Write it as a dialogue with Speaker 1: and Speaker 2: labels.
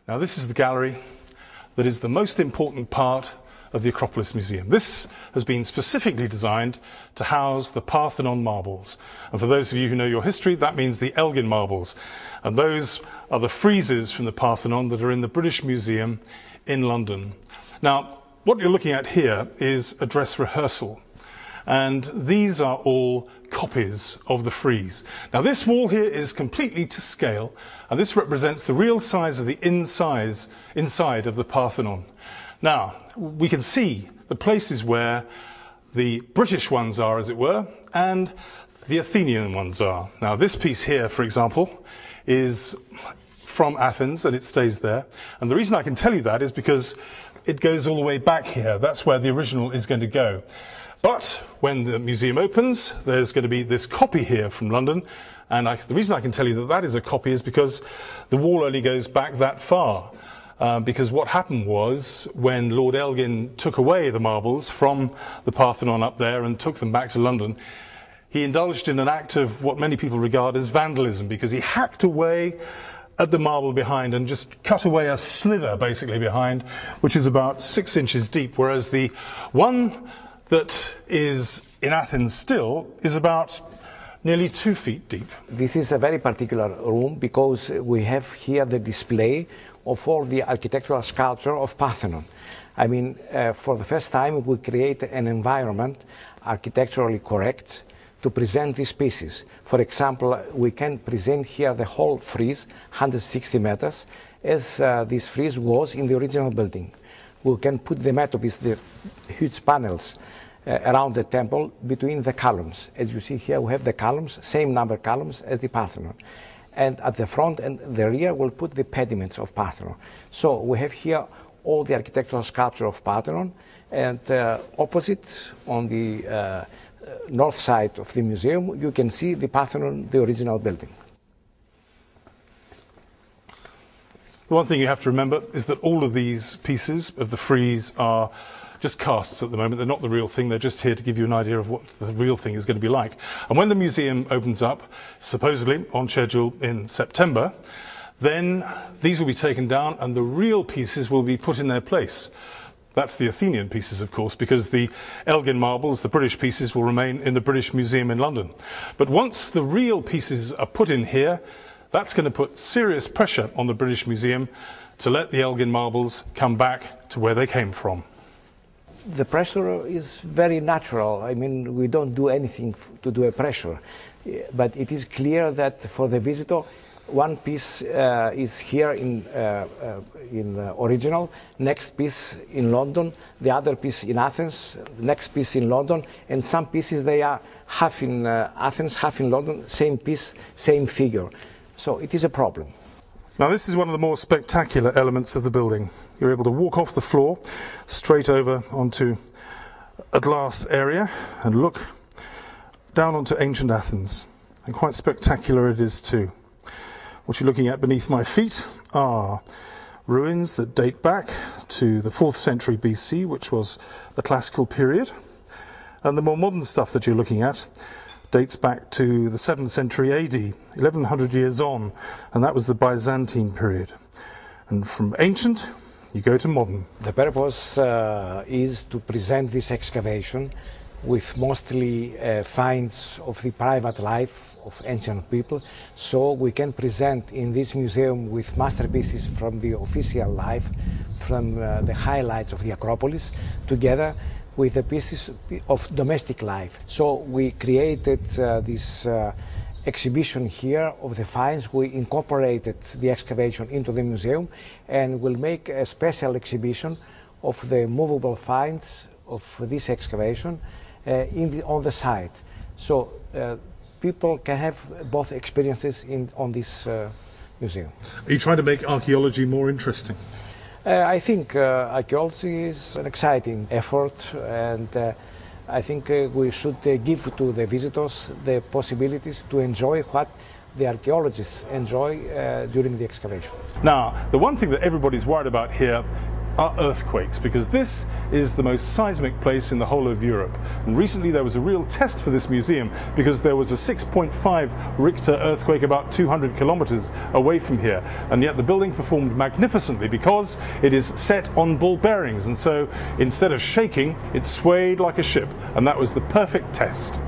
Speaker 1: Now this is the gallery that is the most important part of the Acropolis Museum. This has been specifically designed to house the Parthenon marbles. And for those of you who know your history, that means the Elgin marbles. And those are the friezes from the Parthenon that are in the British Museum in London. Now, what you're looking at here is a dress rehearsal. And these are all copies of the frieze. Now this wall here is completely to scale, and this represents the real size of the inside of the Parthenon. Now, we can see the places where the British ones are, as it were, and the Athenian ones are. Now this piece here, for example, is from Athens, and it stays there. And the reason I can tell you that is because it goes all the way back here. That's where the original is going to go. But when the museum opens, there's going to be this copy here from London. And the reason I can tell you that that is a copy is because the wall only goes back that far. Because what happened was, when Lord Elgin took away the marbles from the Parthenon up there and took them back to London, he indulged in an act of what many people regard as vandalism, because he hacked away at the marble behind and just cut away a slither basically behind, which is about 6 inches deep, whereas the one that is in Athens still is about nearly 2 feet deep.
Speaker 2: This is a very particular room because we have here the display of all the architectural sculpture of Parthenon. I mean, for the first time we create an environment architecturally correct to present these pieces. For example, we can present here the whole frieze, 160 meters, as this frieze was in the original building. We can put the metopies, the huge panels, around the temple between the columns. As you see here, we have the columns, same number columns as the Parthenon. And at the front and the rear, we'll put the pediments of Parthenon. So we have here all the architectural sculpture of Parthenon, and opposite on the north side of the museum, you can see the Parthenon, the original building.
Speaker 1: The one thing you have to remember is that all of these pieces of the frieze are just casts at the moment. They're not the real thing. They're just here to give you an idea of what the real thing is going to be like. And when the museum opens up, supposedly on schedule in September, then these will be taken down and the real pieces will be put in their place. That's the Athenian pieces, of course, because the Elgin marbles, the British pieces, will remain in the British Museum in London. But once the real pieces are put in here, that's going to put serious pressure on the British Museum to let the Elgin marbles come back to where they came from.
Speaker 2: The pressure is very natural. I mean, we don't do anything to do a pressure. But it is clear that for the visitor, one piece is here in original, next piece in London, the other piece in Athens, next piece in London, and some pieces they are half in Athens, half in London, same piece, same figure. So it is a problem.
Speaker 1: Now this is one of the more spectacular elements of the building. You're able to walk off the floor straight over onto a glass area and look down onto ancient Athens. And quite spectacular it is too. What you're looking at beneath my feet are ruins that date back to the 4th century BC, which was the classical period. And the more modern stuff that you're looking at dates back to the 7th century AD, 1100 years on, and that was the Byzantine period. And from ancient, you go to modern.
Speaker 2: The purpose is to present this excavation with mostly finds of the private life of ancient people, so we can present in this museum with masterpieces from the official life, from the highlights of the Acropolis, together with the pieces of domestic life. So we created this exhibition here of the finds. We incorporated the excavation into the museum, and we'll make a special exhibition of the movable finds of this excavation on the site. So people can have both experiences on this museum.
Speaker 1: Are you trying to make archaeology more interesting?
Speaker 2: I think archaeology is an exciting effort, and I think we should give to the visitors the possibilities to enjoy what the archaeologists enjoy during the excavation.
Speaker 1: Now, the one thing that everybody's worried about here are earthquakes, because this is the most seismic place in the whole of Europe. And recently there was a real test for this museum, because there was a 6.5 Richter earthquake about 200 kilometers away from here, and yet the building performed magnificently because it is set on ball bearings, and so instead of shaking, it swayed like a ship, and that was the perfect test.